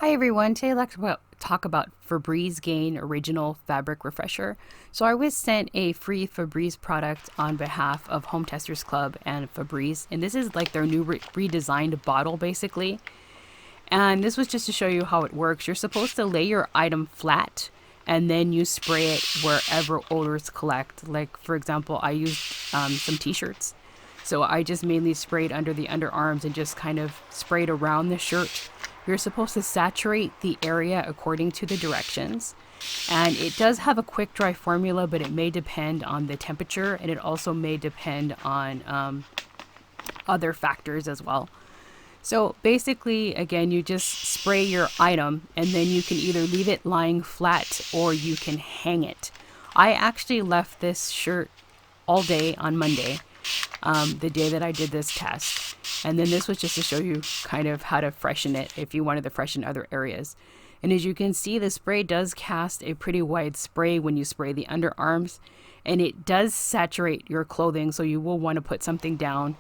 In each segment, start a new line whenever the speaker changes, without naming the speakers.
Hi everyone, today I'd like to talk about Febreze Gain Original Fabric Refresher. So I was sent a free Febreze product on behalf of Home Testers Club and Febreze, and this is like their new redesigned bottle basically. And this was just to show you how it works. You're supposed to lay your item flat and then you spray it wherever odors collect. Like for example, I used some t-shirts. So I just mainly sprayed under the underarms and just kind of sprayed around the shirt. You're supposed to saturate the area according to the directions. And it does have a quick dry formula, but it may depend on the temperature and it also may depend on other factors as well. So basically, again, you just spray your item and then you can either leave it lying flat or you can hang it. I actually left this shirt all day on Monday, the day that I did this test. And then this was just to show you kind of how to freshen it if you wanted to freshen other areas. And as you can see, the spray does cast a pretty wide spray when you spray the underarms. And it does saturate your clothing, so you will want to put something down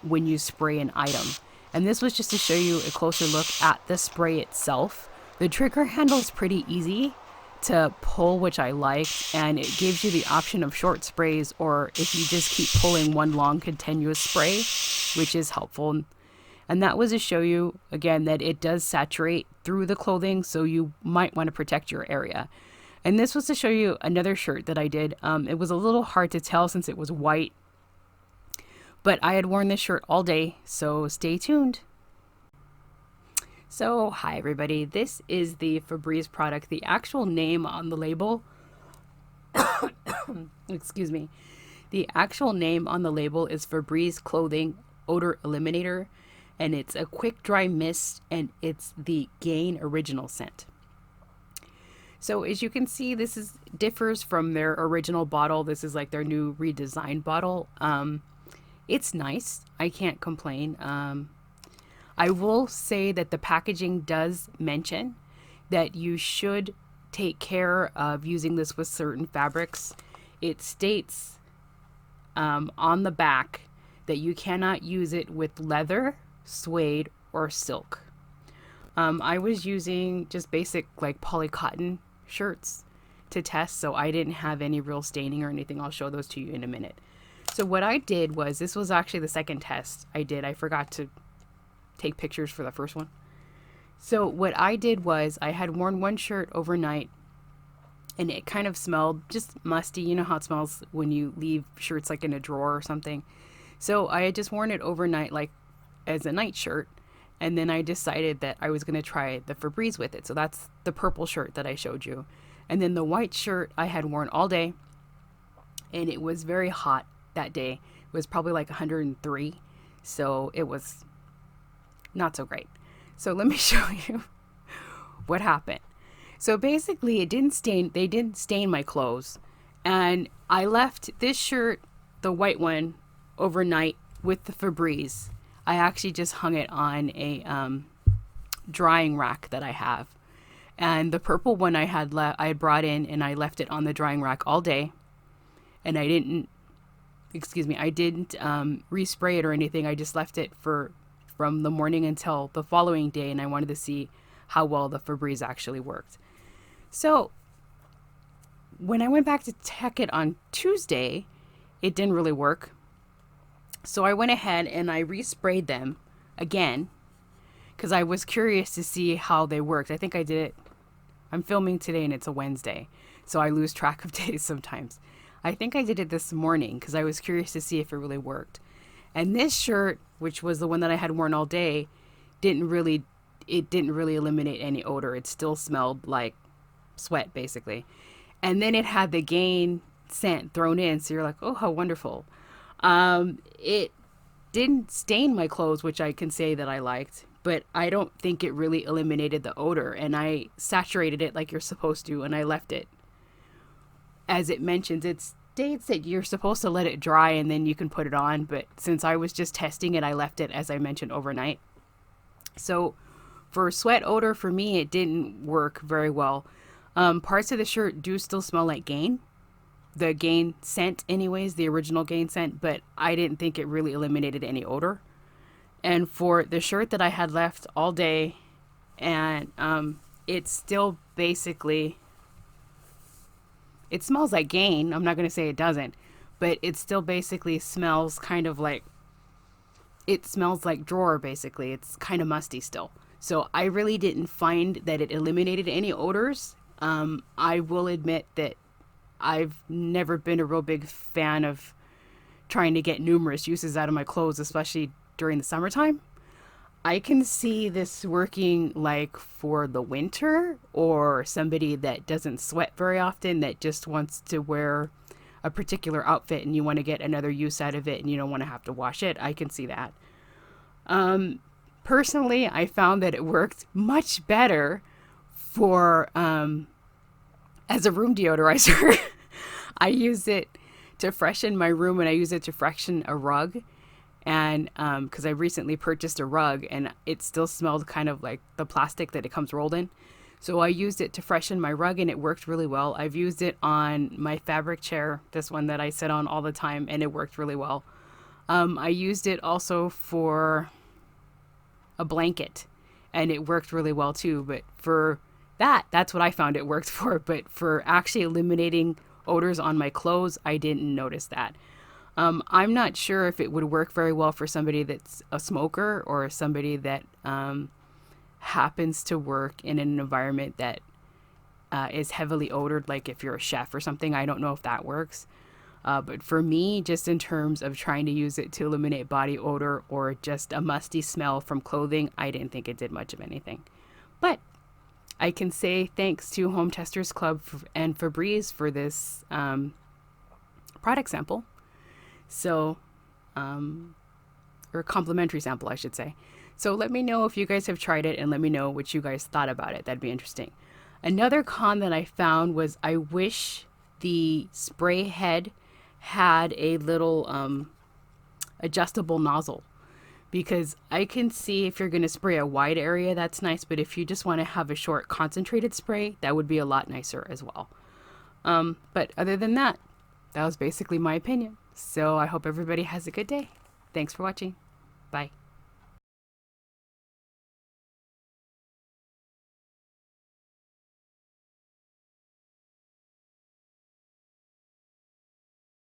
when you spray an item. And this was just to show you a closer look at the spray itself. The trigger handle is pretty easy to pull, which I liked, and it gives you the option of short sprays or if you just keep pulling one long continuous spray, which is helpful. And that was to show you again that it does saturate through the clothing, so you might want to protect your area. And this was to show you another shirt that I did. It was a little hard to tell since it was white, but I had worn this shirt all day, so stay tuned. So, hi everybody, this is the Febreze product. The actual name on the label, excuse me, the actual name on the label is Febreze Clothing Odor Eliminator, and it's a quick dry mist, and it's the Gain Original scent. So as you can see, this differs from their original bottle. This is like their new redesigned bottle. It's nice. I can't complain. I will say that the packaging does mention that you should take care of using this with certain fabrics. It states on the back that you cannot use it with leather, suede, or silk. I was using just basic like poly cotton shirts to test, so I didn't have any real staining or anything. I'll show those to you in a minute. So what I did was, this was actually the second test I did. I forgot to take pictures for the first one. So what I did was, I had worn one shirt overnight and it kind of smelled just musty. You know how it smells when you leave shirts like in a drawer or something. So I had just worn it overnight like as a night shirt, and then I decided that I was going to try the Febreze with it. So that's the purple shirt that I showed you. And then the white shirt I had worn all day, and it was very hot that day. It was probably like 103, so it was not so great. So let me show you what happened. So basically they didn't stain my clothes, and I left this shirt, the white one, overnight with the Febreze. I actually just hung it on a drying rack that I have, and the purple one I had brought in, and I left it on the drying rack all day, and I didn't respray it or anything. I just left it from the morning until the following day, and I wanted to see how well the Febreze actually worked. So when I went back to check it on Tuesday, it didn't really work. So I went ahead and I resprayed them again because I was curious to see how they worked. I think I did it. I'm filming today and it's a Wednesday, so I lose track of days sometimes. I think I did it this morning because I was curious to see if it really worked. And this shirt, which was the one that I had worn all day, didn't really eliminate any odor. It still smelled like sweat, basically. And then it had the Gain scent thrown in, so you're like, oh, how wonderful. It didn't stain my clothes, which I can say that I liked, but I don't think it really eliminated the odor. And I saturated it like you're supposed to, and I left it. As it mentions, it states that you're supposed to let it dry and then you can put it on, but since I was just testing it, I left it, as I mentioned, overnight. So for sweat odor, for me, it didn't work very well. Parts of the shirt do still smell like Gain, the Gain scent anyways, the original Gain scent, but I didn't think it really eliminated any odor. And for the shirt that I had left all day, and it's still basically, it smells like Gain. I'm not going to say it doesn't, but it still basically smells kind of like, it smells like drawer basically. It's kind of musty still. So I really didn't find that it eliminated any odors. I will admit that I've never been a real big fan of trying to get numerous uses out of my clothes, especially during the summertime. I can see this working like for the winter, or somebody that doesn't sweat very often that just wants to wear a particular outfit and you want to get another use out of it and you don't want to have to wash it. I can see that. Personally, I found that it worked much better for as a room deodorizer. I use it to freshen my room, and I use it to freshen a rug. And because I recently purchased a rug and it still smelled kind of like the plastic that it comes rolled in. So I used it to freshen my rug and it worked really well. I've used it on my fabric chair, this one that I sit on all the time, and it worked really well. I used it also for a blanket and it worked really well too. But for that's what I found it worked for. But for actually eliminating odors on my clothes, I didn't notice that. I'm not sure if it would work very well for somebody that's a smoker or somebody that happens to work in an environment that is heavily odored, like if you're a chef or something. I don't know if that works. But for me, just in terms of trying to use it to eliminate body odor or just a musty smell from clothing, I didn't think it did much of anything. But I can say thanks to Home Testers Club and Febreze for this product sample. So, or complimentary sample, I should say. So let me know if you guys have tried it and let me know what you guys thought about it. That'd be interesting. Another con that I found was I wish the spray head had a little adjustable nozzle, because I can see if you're going to spray a wide area, that's nice. But if you just want to have a short concentrated spray, that would be a lot nicer as well. But other than that, that was basically my opinion. So I hope everybody has a good day. Thanks for watching. Bye.